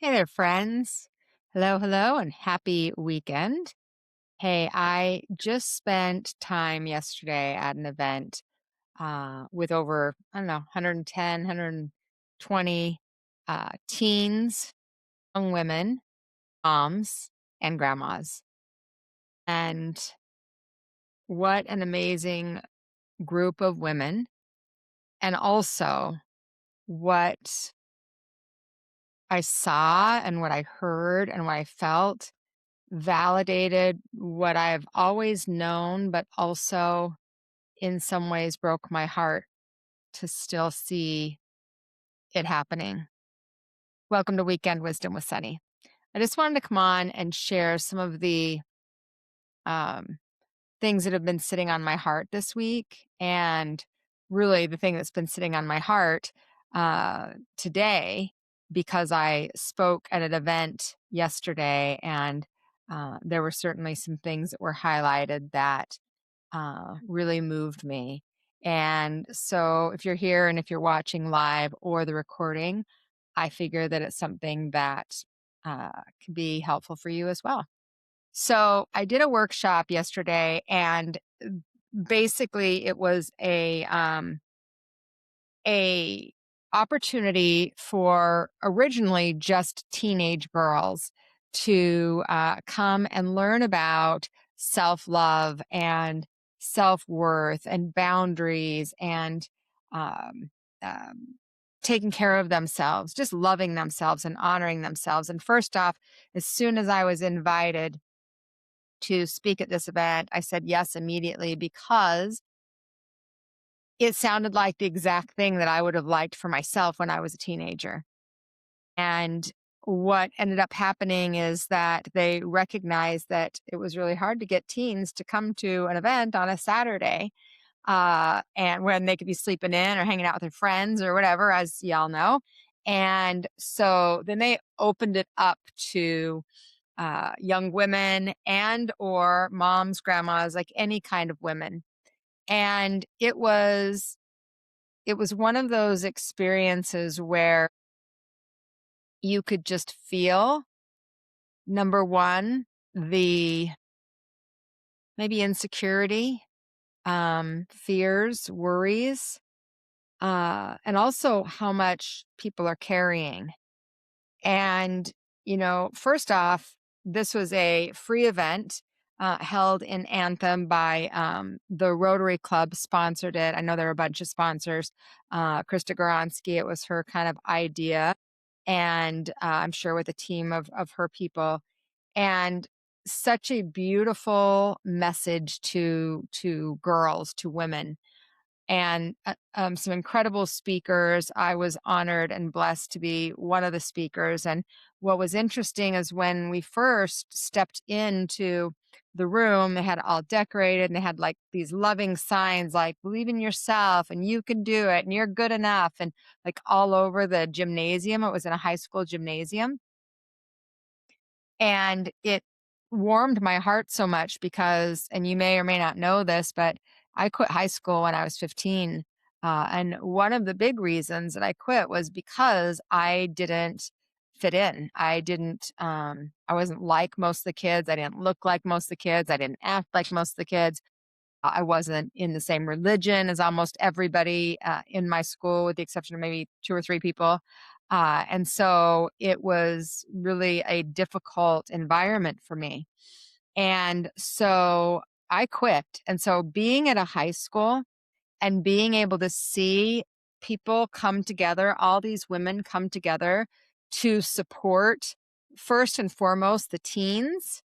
Hey there, friends. Hello, hello, and happy weekend. Hey, I just spent time yesterday at an event with over, I don't know, 110, 120 teens, young women, moms, and grandmas. And what an amazing group of women. And also what I saw and what I heard and what I felt validated what I've always known, but also in some ways broke my heart to still see it happening. Welcome to Weekend Wisdom with Sunny. I just wanted to come on and share some of the um, things that have been sitting on my heart this week. And really, the thing that's been sitting on my heart today, because I spoke at an event yesterday, and there were certainly some things that were highlighted that really moved me. And so, if you're here and if you're watching live or the recording, I figure that it's something that can be helpful for you as well. So I did a workshop yesterday, and basically it was a opportunity for originally just teenage girls to come and learn about self-love and self-worth and boundaries and um, um, taking care of themselves, just loving themselves and honoring themselves. And first off, as soon as I was invited to speak at this event, I said yes immediately because it sounded like the exact thing that I would have liked for myself when I was a teenager. And what ended up happening is that they recognized that it was really hard to get teens to come to an event on a Saturday, and when they could be sleeping in or hanging out with their friends or whatever, as y'all know. And so then they opened it up to young women and or moms, grandmas, like any kind of women. And it was one of those experiences where you could just feel, number one, the maybe insecurity, fears, worries, and also how much people are carrying. And, first off, this was a free event held in Anthem by the Rotary Club, sponsored it. I know there were a bunch of sponsors. Krista Goronsky, it was her kind of idea. And I'm sure with a team of her people. And such a beautiful message to girls, to women, and some incredible speakers. I was honored and blessed to be one of the speakers. And what was interesting is when we first stepped into the room, they had it all decorated and they had like these loving signs like believe in yourself and you can do it and you're good enough, and like all over the gymnasium. It was in a high school gymnasium. And it warmed my heart so much because, and you may or may not know this, but I quit high school when I was 15. And one of the big reasons that I quit was because I didn't fit in. I wasn't like most of the kids. I didn't look like most of the kids. I didn't act like most of the kids. I wasn't in the same religion as almost everybody in my school, with the exception of maybe two or three people. And so it was really a difficult environment for me. And so I quit. And so being at a high school and being able to see people come together, all these women come together to support, first and foremost, the teens,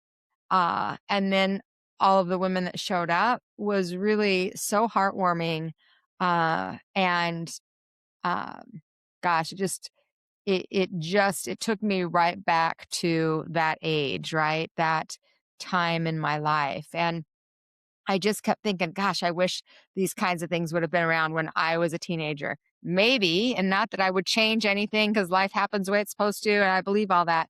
and then all of the women that showed up, was really so heartwarming. And um, gosh, it took me right back to that age, right? That time in my life. And I just kept thinking, gosh, I wish these kinds of things would have been around when I was a teenager. Maybe, and not that I would change anything because life happens the way it's supposed to, and I believe all that,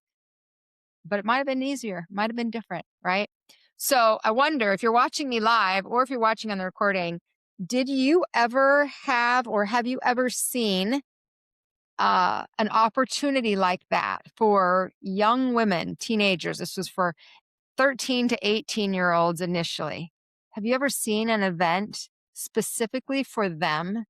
but it might have been easier, might have been different, right? So I wonder if you're watching me live or if you're watching on the recording, did you ever have or have you ever seen an opportunity like that for young women, teenagers. This was for 13 to 18-year-olds initially. Have you ever seen an event specifically for them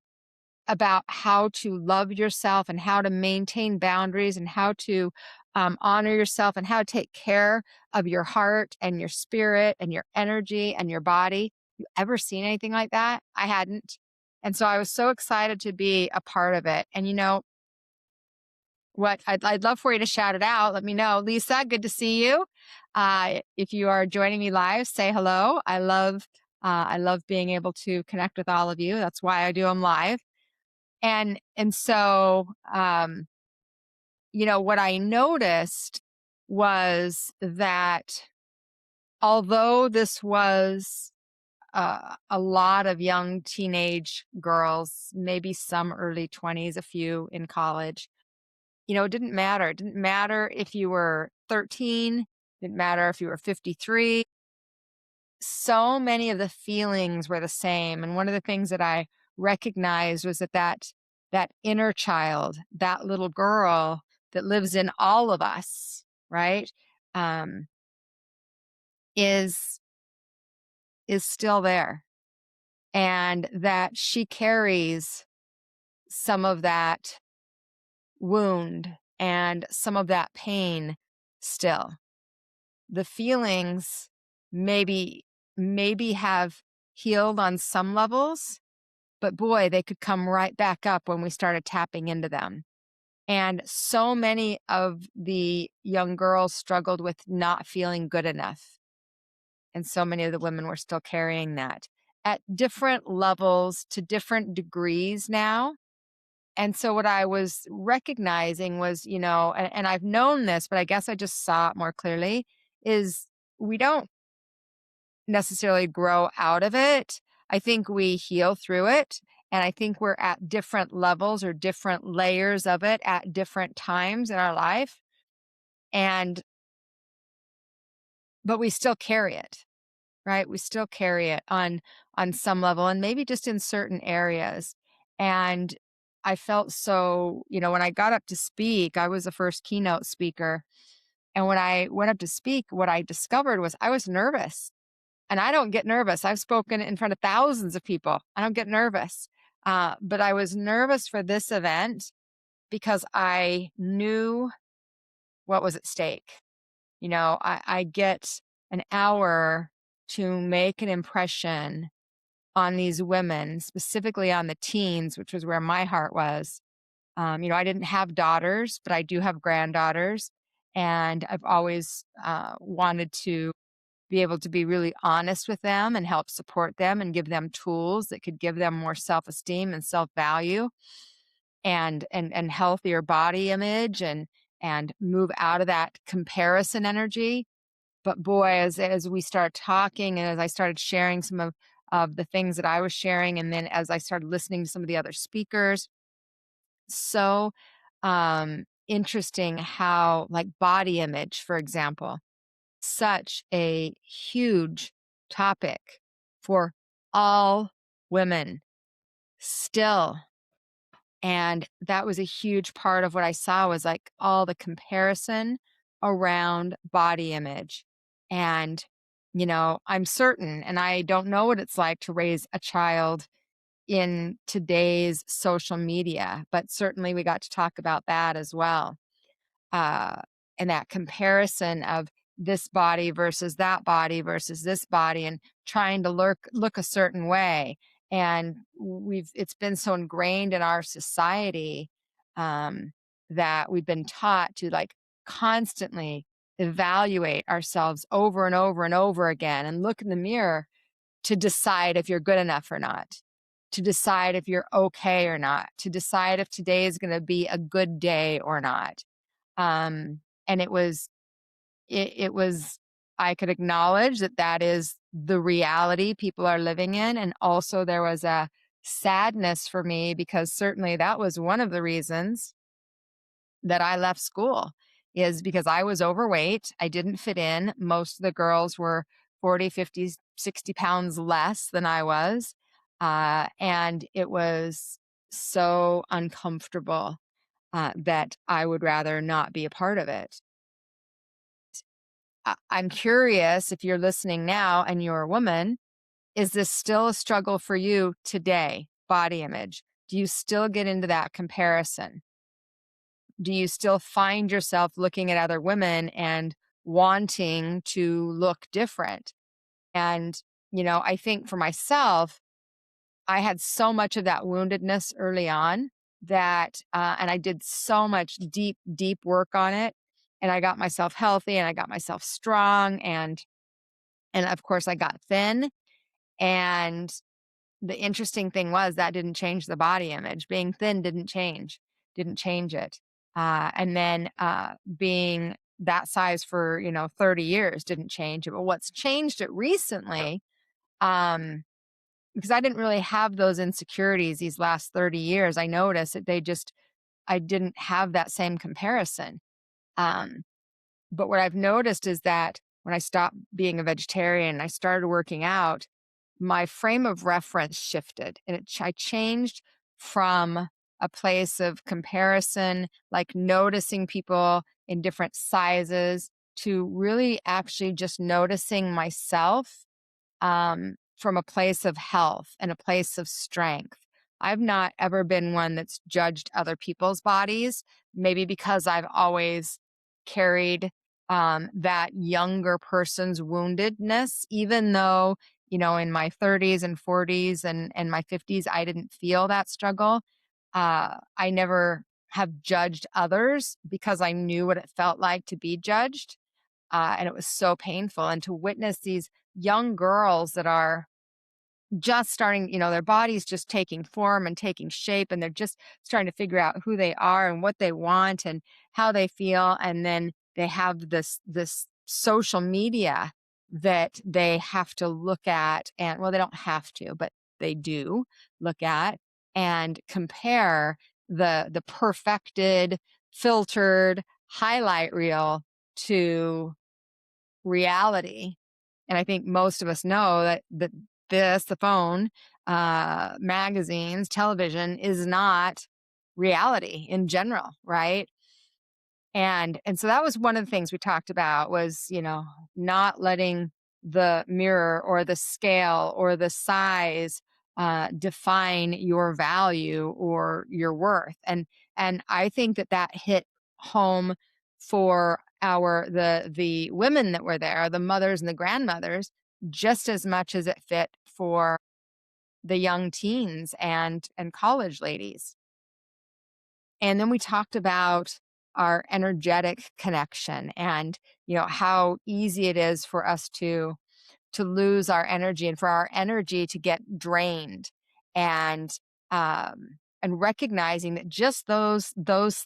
about how to love yourself and how to maintain boundaries and how to honor yourself and how to take care of your heart and your spirit and your energy and your body? You ever seen anything like that? I hadn't. And so I was so excited to be a part of it. And what I'd love for you to shout it out. Let me know. Lisa, good to see you. If you are joining me live, say hello. I love being able to connect with all of you. That's why I do them live. And so what I noticed was that although this was a lot of young teenage girls, maybe some early 20s, a few in college, it didn't matter. It didn't matter if you were 13, didn't matter if you were 53. So many of the feelings were the same. And one of the things that I recognized was that inner child, that little girl that lives in all of us, right? Um, is is still there. And that she carries some of that wound and some of that pain still. The feelings maybe have healed on some levels, but boy, they could come right back up when we started tapping into them. And so many of the young girls struggled with not feeling good enough. And so many of the women were still carrying that at different levels to different degrees now. And so what I was recognizing was, and I've known this, but I guess I just saw it more clearly, is we don't necessarily grow out of it. I think we heal through it. And I think we're at different levels or different layers of it at different times in our life. But we still carry it, right? We still carry it on some level and maybe just in certain areas. And I felt so, when I got up to speak, I was the first keynote speaker. And when I went up to speak, what I discovered was I was nervous. And I don't get nervous. I've spoken in front of thousands of people. I don't get nervous. But I was nervous for this event because I knew what was at stake. I get an hour to make an impression on these women, specifically on the teens, which was where my heart was. I didn't have daughters, but I do have granddaughters. And I've always wanted to be able to be really honest with them and help support them and give them tools that could give them more self-esteem and self-value and healthier body image and move out of that comparison energy. But boy, as we started talking and as I started sharing some of the things that I was sharing, and then as I started listening to some of the other speakers, so interesting how, like, body image, for example, such a huge topic for all women still. And that was a huge part of what I saw was like all the comparison around body image. And, I'm certain, and I don't know what it's like to raise a child in today's social media, but certainly we got to talk about that as well. uh, and that comparison of this body versus that body versus this body and trying to look a certain way. And it's been so ingrained in our society um, that we've been taught to like constantly evaluate ourselves over and over and over again and look in the mirror to decide if you're good enough or not, to decide if you're okay or not, to decide if today is going to be a good day or not. And it was I could acknowledge that is the reality people are living in. And also there was a sadness for me because certainly that was one of the reasons that I left school, is because I was overweight. I didn't fit in. Most of the girls were 40, 50, 60 pounds less than I was. And it was so uncomfortable. that I would rather not be a part of it. I'm curious if you're listening now and you're a woman, is this still a struggle for you today? Body image. Do you still get into that comparison? Do you still find yourself looking at other women and wanting to look different? And, I think for myself, I had so much of that woundedness early on and I did so much deep, deep work on it. And I got myself healthy and I got myself strong. And of course, I got thin. And the interesting thing was that didn't change the body image. Being thin didn't change it. And then being that size for, 30 years didn't change it. But what's changed it recently, um, because I didn't really have those insecurities these last 30 years, I noticed that I didn't have that same comparison. Um, but what I've noticed is that when I stopped being a vegetarian and I started working out, my frame of reference shifted and I changed from a place of comparison, like noticing people in different sizes, to really actually just noticing myself from a place of health and a place of strength. I've not ever been one that's judged other people's bodies, maybe because I've always carried that younger person's woundedness, even though, in my 30s and 40s and my 50s, I didn't feel that struggle. I never have judged others because I knew what it felt like to be judged. And it was so painful. And to witness these young girls that are just starting, their bodies just taking form and taking shape, and they're just starting to figure out who they are and what they want and how they feel. And then they have this social media that they have to look at, and well, they don't have to, but they do look at and compare the perfected, filtered highlight reel to reality. And I think most of us know that the phone, magazines, television is not reality in general, right? And so that was one of the things we talked about was, not letting the mirror or the scale or the size define your value or your worth. And I think that hit home for the women that were there, the mothers and the grandmothers, just as much as it fit for the young teens and college ladies. And then we talked about our energetic connection and, how easy it is for us to lose our energy and for our energy to get drained, and recognizing that just those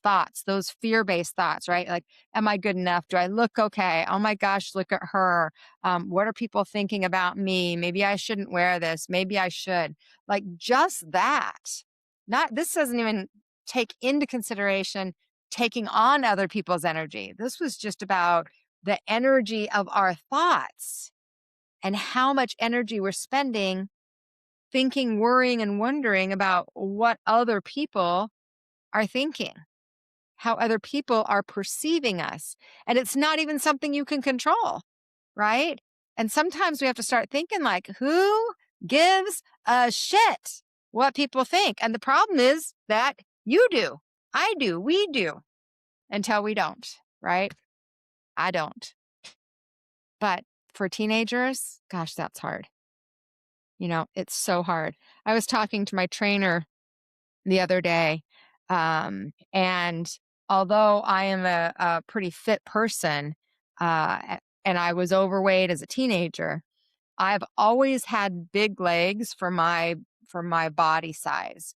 thoughts, those fear-based thoughts, right? Like, am I good enough? Do I look okay? Oh my gosh, look at her. What are people thinking about me? Maybe I shouldn't wear this. Maybe I should. Like, just that. Not This doesn't even take into consideration taking on other people's energy. This was just about the energy of our thoughts and how much energy we're spending thinking, worrying, and wondering about what other people are thinking, how other people are perceiving us. And it's not even something you can control, right? And sometimes we have to start thinking, like, who gives a shit what people think? And the problem is that you do, I do, we do, until we don't, right? I don't. But for teenagers, gosh, that's hard. It's so hard. I was talking to my trainer the other day, and although I am a pretty fit person, and I was overweight as a teenager, I've always had big legs for my body size.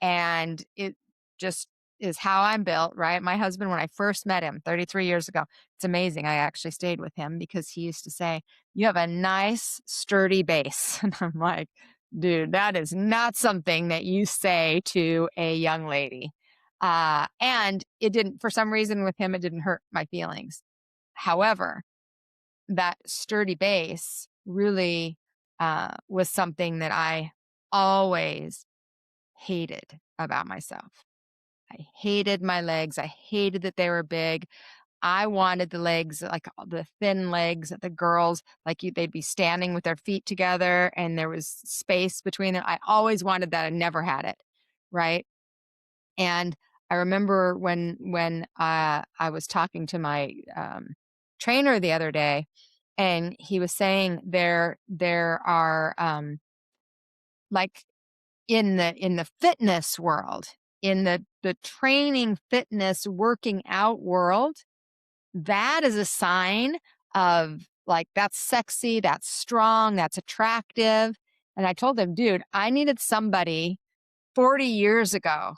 And it just is how I'm built, right? My husband, when I first met him 33 years ago, it's amazing. I actually stayed with him because he used to say, "You have a nice, sturdy base." And I'm like, dude, that is not something that you say to a young lady. And it didn't, for some reason with him, it didn't hurt my feelings. However, that sturdy base really was something that I always hated about myself. I hated my legs. I hated that they were big. I wanted the legs, like the thin legs that the girls, like they'd be standing with their feet together and there was space between them. I always wanted that. I never had it. Right. And I remember when I was talking to my trainer the other day, and he was saying there are like in the fitness world, in the training, fitness, working out world, that is a sign of like that's sexy, that's strong, that's attractive. And I told him, dude, I needed somebody 40 years ago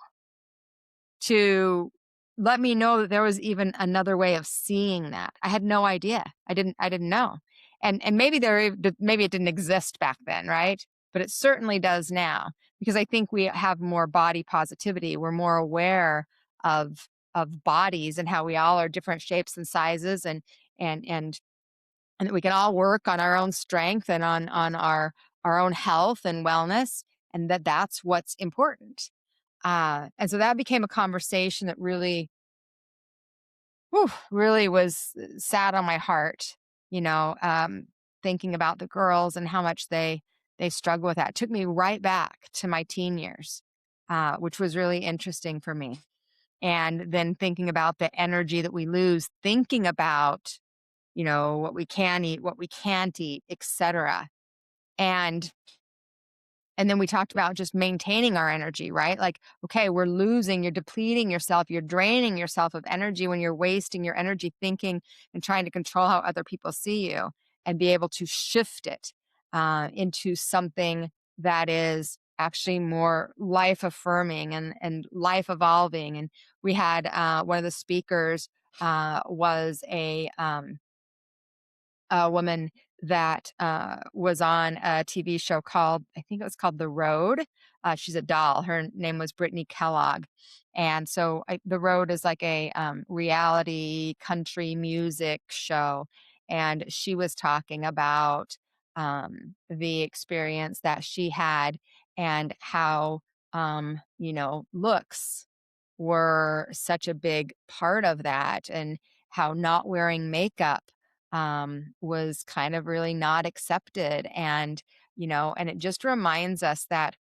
to let me know that there was even another way of seeing that. I had no idea. I didn't know. And maybe maybe it didn't exist back then, right? But it certainly does now because I think we have more body positivity. We're more aware of bodies and how we all are different shapes and sizes and and and that we can all work on our own strength and on our own health and wellness, and that's what's important. And so that became a conversation that really, really was sat on my heart, you know, thinking about the girls and how much they struggle with that. It took me right back to my teen years, which was really interesting for me. And then thinking about the energy that we lose, thinking about, what we can eat, what we can't eat, etc. And And then we talked about just maintaining our energy, right? Like, okay, you're depleting yourself, you're draining yourself of energy when you're wasting your energy thinking and trying to control how other people see you, and be able to shift it into something that is actually more life affirming and life evolving. And we had one of the speakers was a woman that was on a TV show called, I think it was called The Road. She's a doll. Her name was Brittany Kellogg. And so The Road is like a reality country music show. And she was talking about the experience that she had and how, looks were such a big part of that, and how not wearing makeup was kind of really not accepted. And it just reminds us that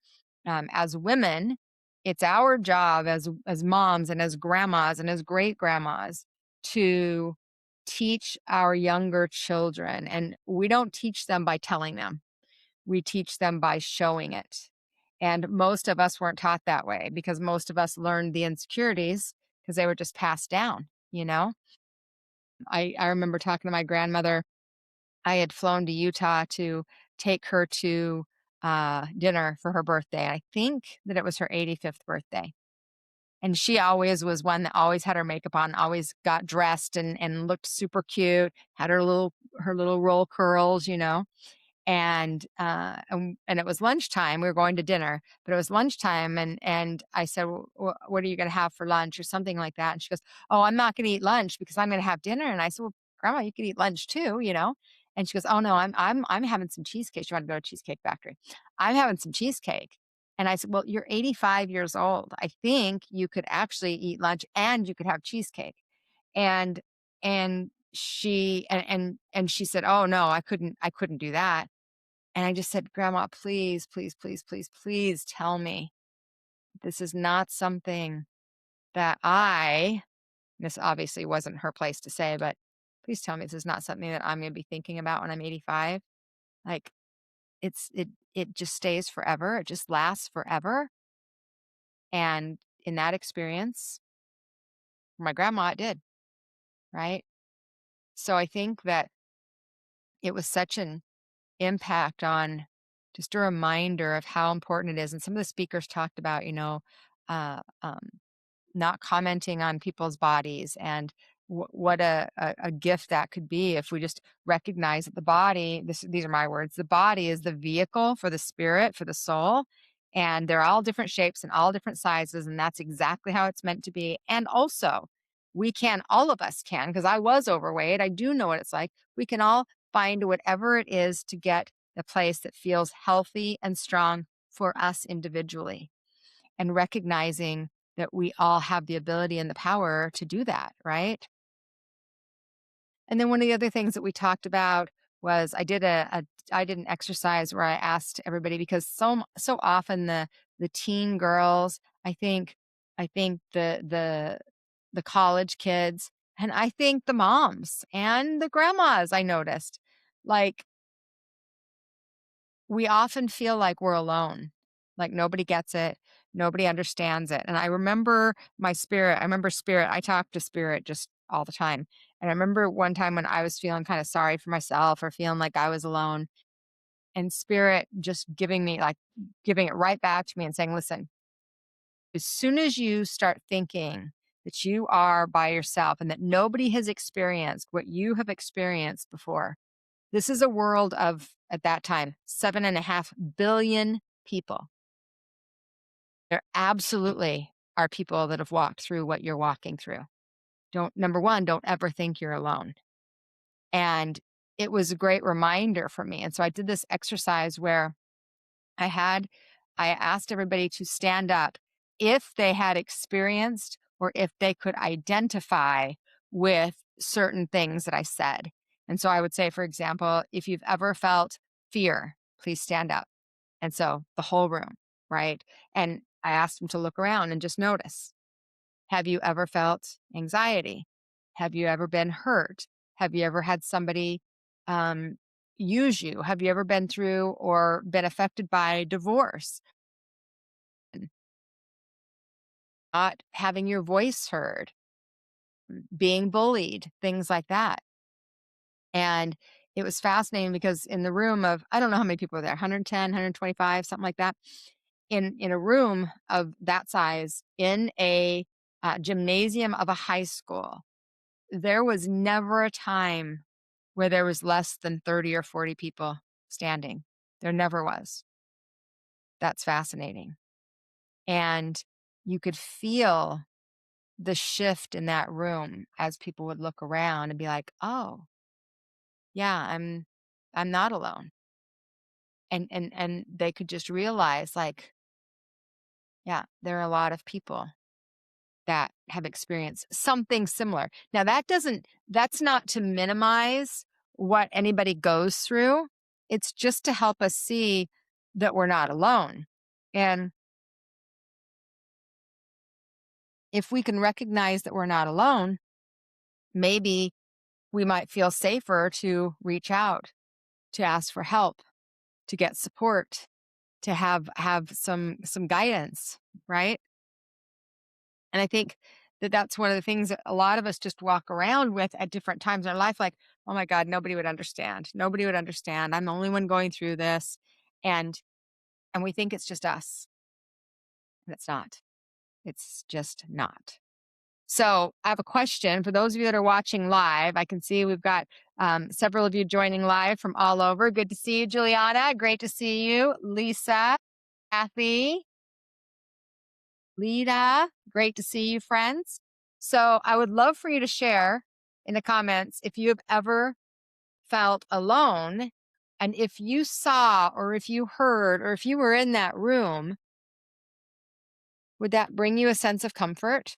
as women, it's our job as moms and as grandmas and as great grandmas to teach our younger children. And we don't teach them by telling them, we teach them by showing it. And most of us weren't taught that way because most of us learned the insecurities because they were just passed down. I remember talking to my grandmother. I had flown to Utah to take her to dinner for her birthday. I think that it was her 85th birthday. And she always was one that always had her makeup on, always got dressed and looked super cute, had her little roll curls. And it was lunchtime. We were going to dinner, but it was lunchtime, and I said, "What are you going to have for lunch?" or something like that. And she goes, "Oh, I'm not going to eat lunch because I'm going to have dinner." And I said, "Well, Grandma, you could eat lunch too." And she goes, "Oh no, I'm having some cheesecake." She wanted to go to Cheesecake Factory. "I'm having some cheesecake." And I said, "Well, you're 85 years old. I think you could actually eat lunch and you could have cheesecake." And and she said, "Oh no, I couldn't do that." And I just said, "Grandma, please, please, please, please, please tell me this is not something that this obviously wasn't her place to say, but please tell me this is not something that I'm going to be thinking about when I'm 85. Like it just stays forever. It just lasts forever." And in that experience, for my grandma, it did, right? So I think that it was such an impact on just a reminder of how important it is. And some of the speakers talked about, uh, um, not commenting on people's bodies, and what a gift that could be if we just recognize that the body, these are my words, the body is the vehicle for the spirit, for the soul. And they're all different shapes and all different sizes. And that's exactly how it's meant to be. And also, all of us can, because I was overweight. I do know what it's like. We can all find whatever it is to get the place that feels healthy and strong for us individually, and recognizing that we all have the ability and the power to do that, right? And then one of the other things that we talked about was I did an exercise where I asked everybody, because so often the teen girls, I think the college kids, and I think the moms and the grandmas, I noticed, like, we often feel like we're alone, like nobody gets it, nobody understands it. And I remember spirit, I talk to spirit just all the time. And I remember one time when I was feeling kind of sorry for myself or feeling like I was alone, and spirit just giving it right back to me and saying, listen, as soon as you start thinking that you are by yourself and that nobody has experienced what you have experienced before, this is a world of, at that time, 7.5 billion people. There absolutely are people that have walked through what you're walking through. Number one, don't ever think you're alone. And it was a great reminder for me. And so I did this exercise where I had, I asked everybody to stand up if they had experienced or if they could identify with certain things that I said. And so I would say, for example, if you've ever felt fear, please stand up. And so the whole room, right? And I asked them to look around and just notice. Have you ever felt anxiety? Have you ever been hurt? Have you ever had somebody um, use you? Have you ever been through or been affected by divorce? Not having your voice heard, being bullied, things like that. And it was fascinating because in the room of, I don't know how many people were there, 110, 125, something like that, in a room of that size, in a gymnasium of a high school, there was never a time where there was less than 30 or 40 people standing. There never was. That's fascinating. And you could feel the shift in that room as people would look around and be like, "Oh, yeah, I'm not alone." And they could just realize, like, yeah, there are a lot of people that have experienced something similar. Now that's not to minimize what anybody goes through. It's just to help us see that we're not alone. And if we can recognize that we're not alone, maybe we might feel safer to reach out, to ask for help, to get support, to have some guidance, right? And I think that that's one of the things that a lot of us just walk around with at different times in our life, like, oh my God, nobody would understand. Nobody would understand. I'm the only one going through this. And and we think it's just us. And it's not. It's just not. So I have a question for those of you that are watching live. I can see we've got several of you joining live from all over. Good to see you, Juliana. Great to see you, Lisa, Kathy, Lita. Great to see you, friends. So I would love for you to share in the comments if you have ever felt alone, and if you saw or if you heard or if you were in that room, would that bring you a sense of comfort?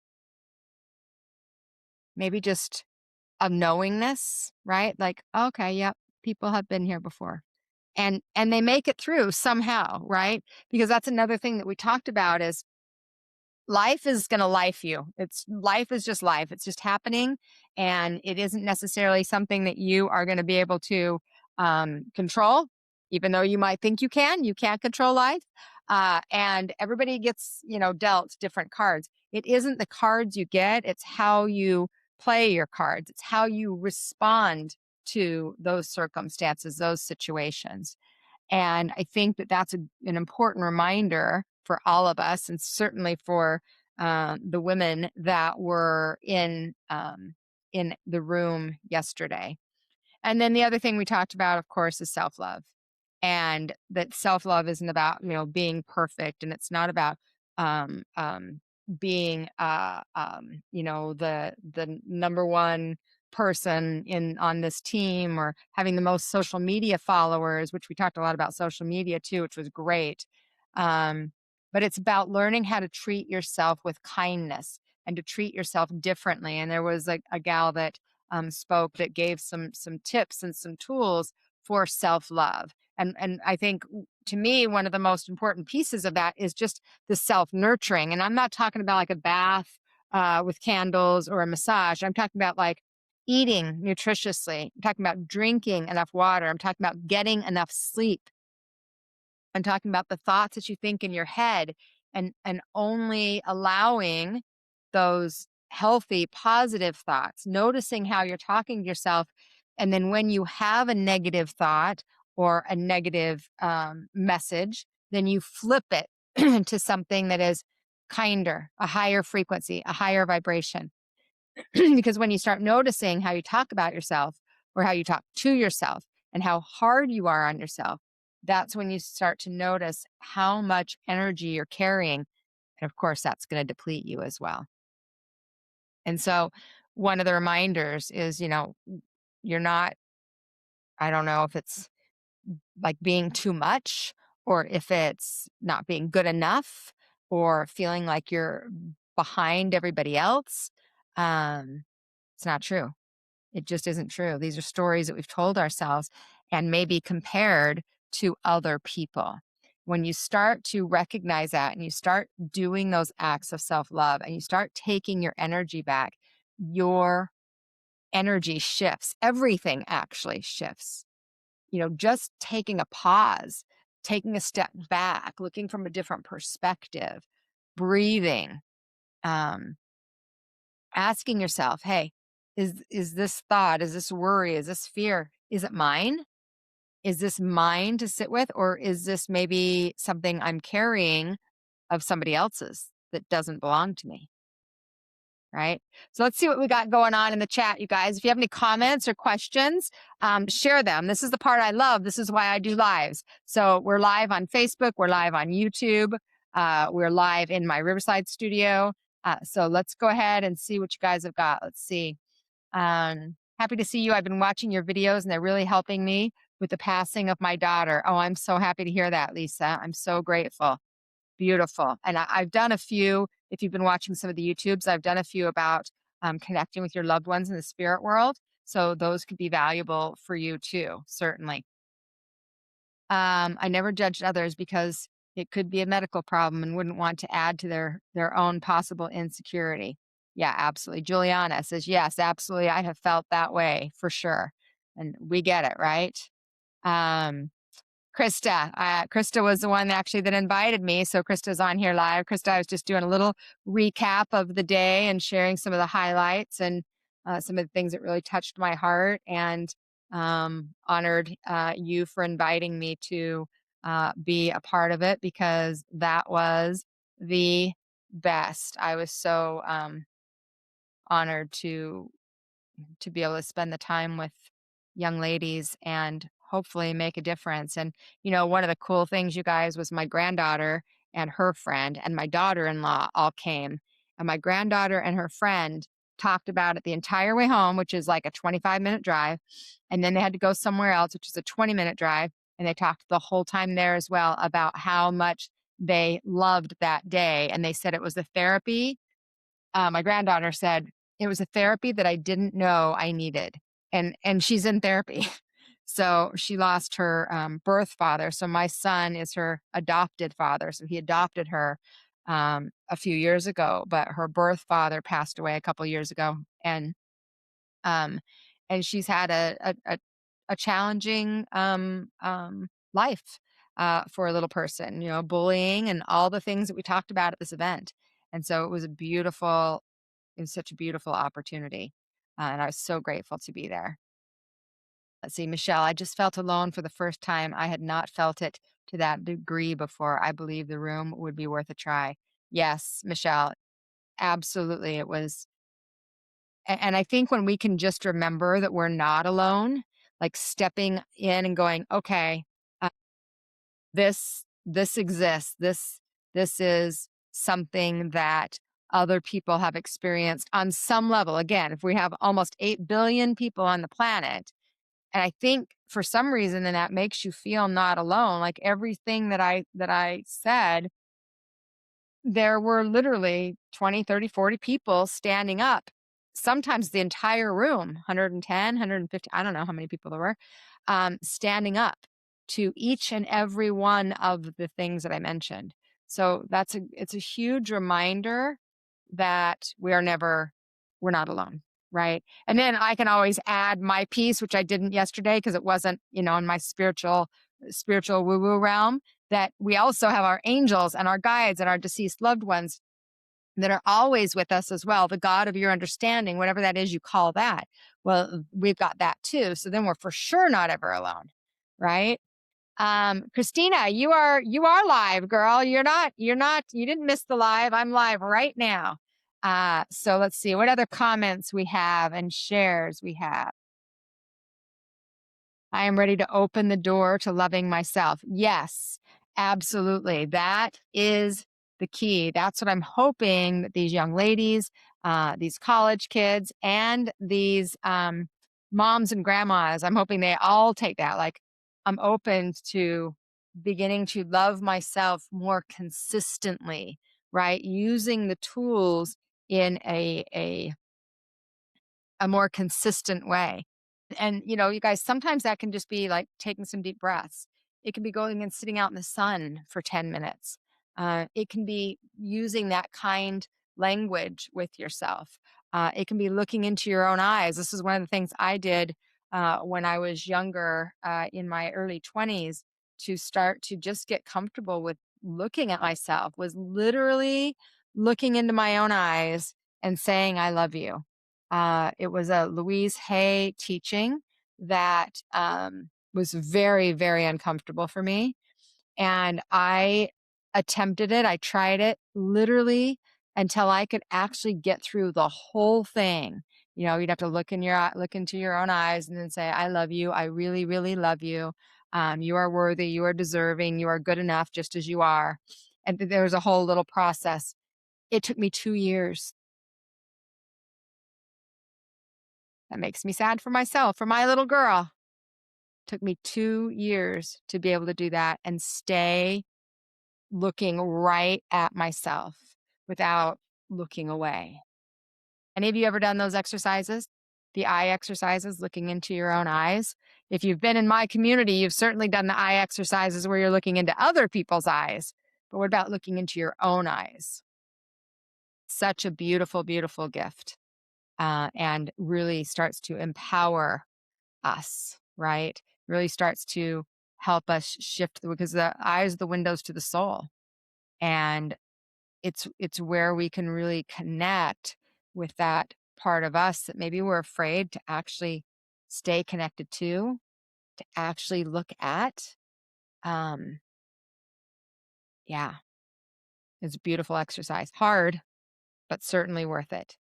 Maybe just of knowingness, right? Like, okay, yep, people have been here before. And they make it through somehow, right? Because that's another thing that we talked about is life is going to life you. Life is just life. It's just happening, and it isn't necessarily something that you are going to be able to control, even though you might think you can. You can't control life, and everybody gets dealt different cards. It isn't the cards you get; it's how you play your cards. It's how you respond to those circumstances, those situations. And I think that that's an important reminder for all of us, and certainly for the women that were in the room yesterday. And then the other thing we talked about, of course, is self love, and that self love isn't about being perfect, and it's not about being the number one person in on this team, or having the most social media followers, which we talked a lot about social media too, which was great. um but it's about learning how to treat yourself with kindness and to treat yourself differently. And there was a gal that spoke that gave some tips and some tools for self love. And I think to me, one of the most important pieces of that is just the self nurturing. And I'm not talking about like a bath with candles or a massage. I'm talking about like eating nutritiously. I'm talking about drinking enough water. I'm talking about getting enough sleep. I'm talking about the thoughts that you think in your head and only allowing those healthy, positive thoughts, noticing how you're talking to yourself. And then when you have a negative thought or a negative message, then you flip it to something that is kinder, a higher frequency, a higher vibration. Because when you start noticing how you talk about yourself or how you talk to yourself and how hard you are on yourself, that's when you start to notice how much energy you're carrying. And of course, that's going to deplete you as well. And so, one of the reminders is, you're not, I don't know if it's like being too much or if it's not being good enough or feeling like you're behind everybody else. Um, it's not true. It just isn't true. These are stories that we've told ourselves and maybe compared to other people. When you start to recognize that and you start doing those acts of self love and you start taking your energy back, your energy shifts. Everything actually shifts. Just taking a pause, taking a step back, looking from a different perspective, breathing, um, asking yourself, hey, is this thought, is this worry, is this fear, is it mine? Is this mine to sit with? Or is this maybe something I'm carrying of somebody else's that doesn't belong to me? Right. So let's see what we got going on in the chat, you guys. If you have any comments or questions, share them. This is the part I love. This is why I do lives. So we're live on Facebook. We're live on YouTube. We're live in my Riverside studio. So let's go ahead and see what you guys have got. Let's see. Happy to see you. I've been watching your videos and they're really helping me with the passing of my daughter. Oh, I'm so happy to hear that, Lisa. I'm so grateful. Beautiful. And I've done a few, if you've been watching some of the YouTubes, I've done a few about connecting with your loved ones in the spirit world. So those could be valuable for you too, certainly. I never judged others because it could be a medical problem and wouldn't want to add to their own possible insecurity. Yeah, absolutely. Juliana says, yes, absolutely. I have felt that way for sure. And we get it, right? Um, Krista was the one actually that invited me. So Krista's on here live. Krista, I was just doing a little recap of the day and sharing some of the highlights and some of the things that really touched my heart and honored you for inviting me to be a part of it because that was the best. I was so honored to be able to spend the time with young ladies and hopefully make a difference. And, one of the cool things, you guys, was my granddaughter and her friend and my daughter in law all came. And my granddaughter and her friend talked about it the entire way home, which is like a 25-minute drive. And then they had to go somewhere else, which is a 20-minute drive. And they talked the whole time there as well about how much they loved that day. And they said it was the therapy. My granddaughter said it was a therapy that I didn't know I needed, and she's in therapy. So she lost her birth father. So my son is her adopted father. So he adopted her a few years ago, but her birth father passed away a couple years ago, um, and she's had a challenging life for a little person. Bullying and all the things that we talked about at this event. And so it was such a beautiful opportunity. And I was so grateful to be there. Let's see, Michelle, I just felt alone for the first time. I had not felt it to that degree before. I believe the room would be worth a try. Yes, Michelle, absolutely. It was. And I think when we can just remember that we're not alone, like stepping in and going, okay, uh, this exists. This is something that other people have experienced on some level. Again, if we have almost 8 billion people on the planet, and I think for some reason then that makes you feel not alone. Like everything that I said there were literally 20, 30, 40 people standing up, sometimes the entire room, 110, 150, I don't know how many people there were, standing up to each and every one of the things that I mentioned. So it's a huge reminder that we're not alone. Right. And then I can always add my piece, which I didn't yesterday because it wasn't, in my spiritual woo woo realm, that we also have our angels and our guides and our deceased loved ones that are always with us as well. The God of your understanding, whatever that is you call that. Well, we've got that too. So then we're for sure not ever alone. Right. Christina, you are live, girl. You didn't miss the live. I'm live right now. So let's see what other comments we have and shares we have. I am ready to open the door to loving myself. Yes, absolutely. That is the key. That's what I'm hoping that these young ladies, these college kids, and these moms and grandmas, I'm hoping they all take that. Like, I'm open to beginning to love myself more consistently, right? Using the tools in a more consistent way. And, you guys, sometimes that can just be like taking some deep breaths. It can be going and sitting out in the sun for 10 minutes. It can be using that kind language with yourself. It can be looking into your own eyes. This is one of the things I did when I was younger, in my early 20s, to start to just get comfortable with looking at myself, was literally looking into my own eyes and saying, I love you. It was a Louise Hay teaching that was very, very uncomfortable for me. And I attempted it. I tried it literally until I could actually get through the whole thing. You'd have to look into your own eyes and then say, I love you. I really, really love you. You are worthy. You are deserving. You are good enough just as you are. And there was a whole little process. It took me 2 years. That makes me sad for myself, for my little girl. Took me 2 years to be able to do that and stay looking right at myself without looking away. Any of you ever done those exercises? The eye exercises, looking into your own eyes? If you've been in my community, you've certainly done the eye exercises where you're looking into other people's eyes. But what about looking into your own eyes? Such a beautiful, beautiful gift, and really starts to empower us, right? Really starts to help us shift because the eyes are the windows to the soul. And it's where we can really connect with that part of us that maybe we're afraid to actually stay connected to actually look at. Um, yeah, it's a beautiful exercise. Hard, but certainly worth it.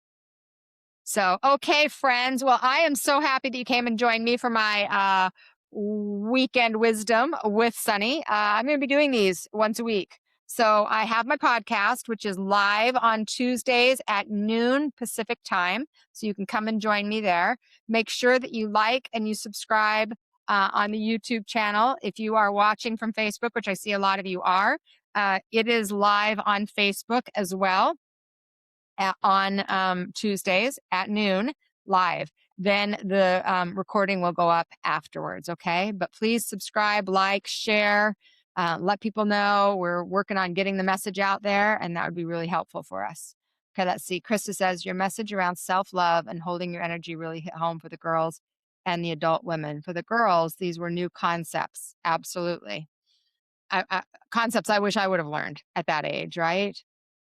So, okay, friends. Well, I am so happy that you came and joined me for my weekend wisdom with Sunny. I'm going to be doing these once a week. So, I have my podcast, which is live on Tuesdays at noon Pacific time. So, you can come and join me there. Make sure that you like and you subscribe on the YouTube channel. If you are watching from Facebook, which I see a lot of you are, it is live on Facebook as well on Tuesdays at noon live. Then the recording will go up afterwards. Okay. But please subscribe, like, share, let people know we're working on getting the message out there. And that would be really helpful for us. Okay. Let's see. Krista says your message around self-love and holding your energy really hit home for the girls and the adult women. For the girls, these were new concepts. Absolutely. Concepts I wish I would have learned at that age, right?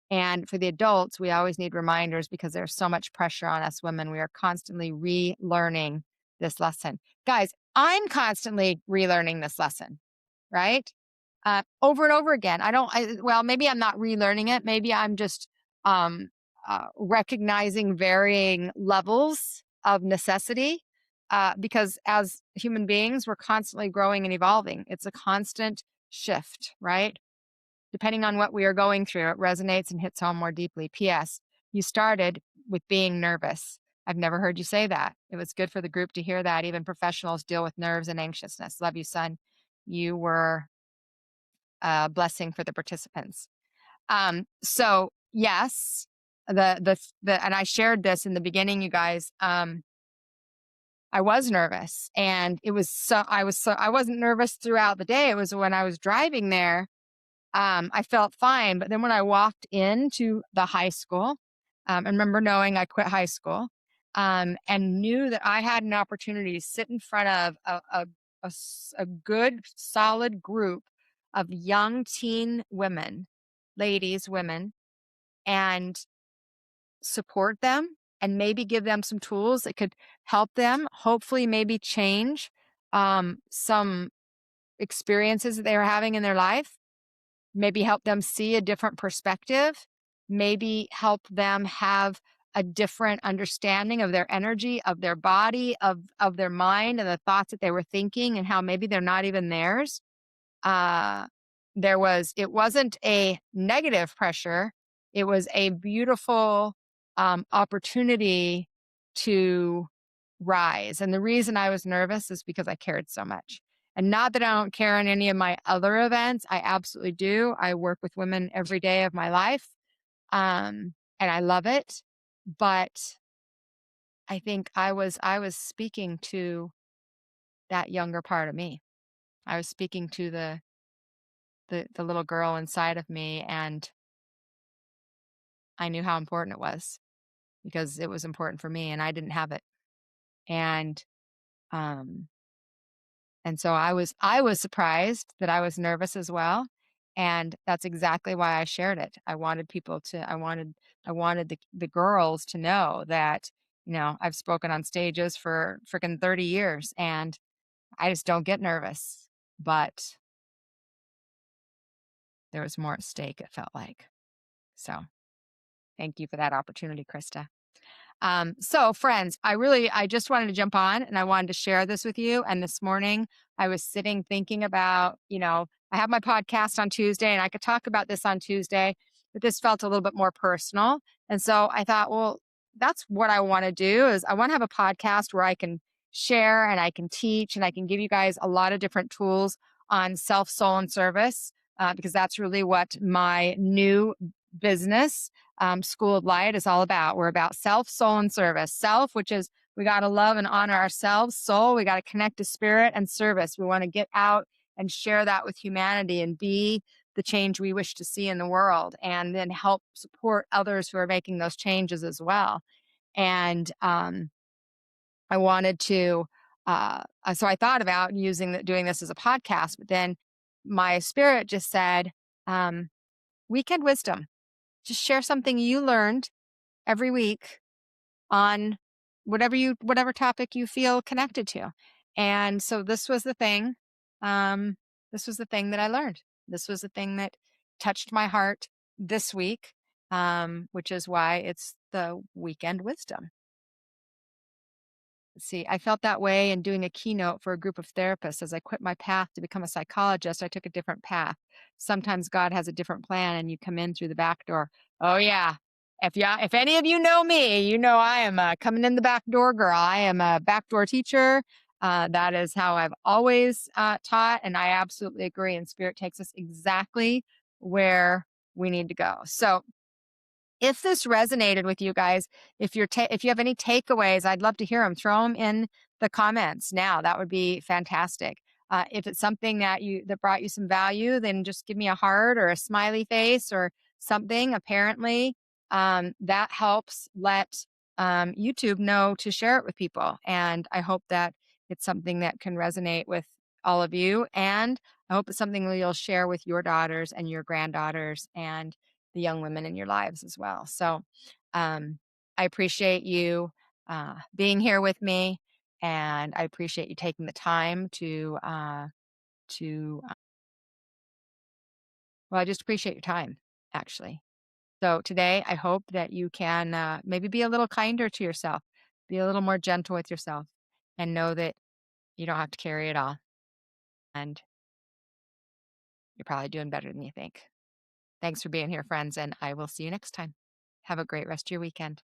And for the adults, we always need reminders because there's so much pressure on us women. We are constantly relearning this lesson. Guys, I'm constantly relearning this lesson, right? Over and over again. Well, maybe I'm not relearning it. Maybe I'm just um, recognizing varying levels of necessity because as human beings, we're constantly growing and evolving. It's a constant shift, right? Depending on what we are going through, it resonates and hits home more deeply. P.S. You started with being nervous. I've never heard you say that. It was good for the group to hear that. Even professionals deal with nerves and anxiousness. Love you, son. You were a blessing for the participants. So yes, and I shared this in the beginning, you guys. I was nervous, and I wasn't nervous throughout the day. It was when I was driving there. I felt fine, but then when I walked into the high school, I remember knowing I quit high school, and knew that I had an opportunity to sit in front of a good, solid group of young teen women, ladies, women, and support them and maybe give them some tools that could help them, hopefully, maybe change some experiences that they were having in their life, maybe help them see a different perspective, maybe help them have a different understanding of their energy, of their body, of their mind, and the thoughts that they were thinking, and how maybe they're not even theirs. uh it wasn't a negative pressure, it was a beautiful opportunity to rise. And the reason I was nervous is because I cared so much. And not that I don't care in any of my other events, I absolutely do. I work with women every day of my life, and I love it. But I think I was speaking to that younger part of me. I was speaking to the little girl inside of me, and I knew how important it was because it was important for me and I didn't have it. And um and so I was surprised that I was nervous as well. And that's exactly why I shared it. I wanted the girls to know that, I've spoken on stages for freaking 30 years, and I just don't get nervous. But there was more at stake, it felt like. So thank you for that opportunity, Krista. So friends, I just wanted to jump on and I wanted to share this with you. And this morning I was sitting thinking about, I have my podcast on Tuesday and I could talk about this on Tuesday, but this felt a little bit more personal. And so I thought, well, that's what I want to do is I want to have a podcast where I can share and I can teach and I can give you guys a lot of different tools on self, soul, and service, because that's really what my new business, School of Light, is all about. We're about self, soul, and service. Self, which is we got to love and honor ourselves. Soul, we got to connect to spirit, and service. We want to get out and share that with humanity and be the change we wish to see in the world, and then help support others who are making those changes as well. And I wanted to, so I thought about doing this as a podcast, but then my spirit just said, weekend wisdom. Just share something you learned every week on whatever topic you feel connected to. And so this was the thing. This was the thing that I learned. This was the thing that touched my heart this week, which is why it's the weekend wisdom. See, I felt that way in doing a keynote for a group of therapists. As I quit my path to become a psychologist, I took a different path. Sometimes God has a different plan and you come in through the back door. Oh yeah. If any of you know me, you know I am coming in the back door girl. I am a backdoor teacher. That is how I've always taught, and I absolutely agree. And Spirit takes us exactly where we need to go. So if this resonated with you guys, if you have any takeaways, I'd love to hear them. Throw them in the comments now. That would be fantastic. If it's something that brought you some value, then just give me a heart or a smiley face or something. Apparently, that helps let YouTube know to share it with people. And I hope that it's something that can resonate with all of you. And I hope it's something that you'll share with your daughters and your granddaughters and the young women in your lives as well. So I appreciate you being here with me, and I appreciate you taking the time to well, I just appreciate your time, actually. So today, I hope that you can maybe be a little kinder to yourself, be a little more gentle with yourself, and know that you don't have to carry it all, and you're probably doing better than you think. Thanks for being here, friends, and I will see you next time. Have a great rest of your weekend.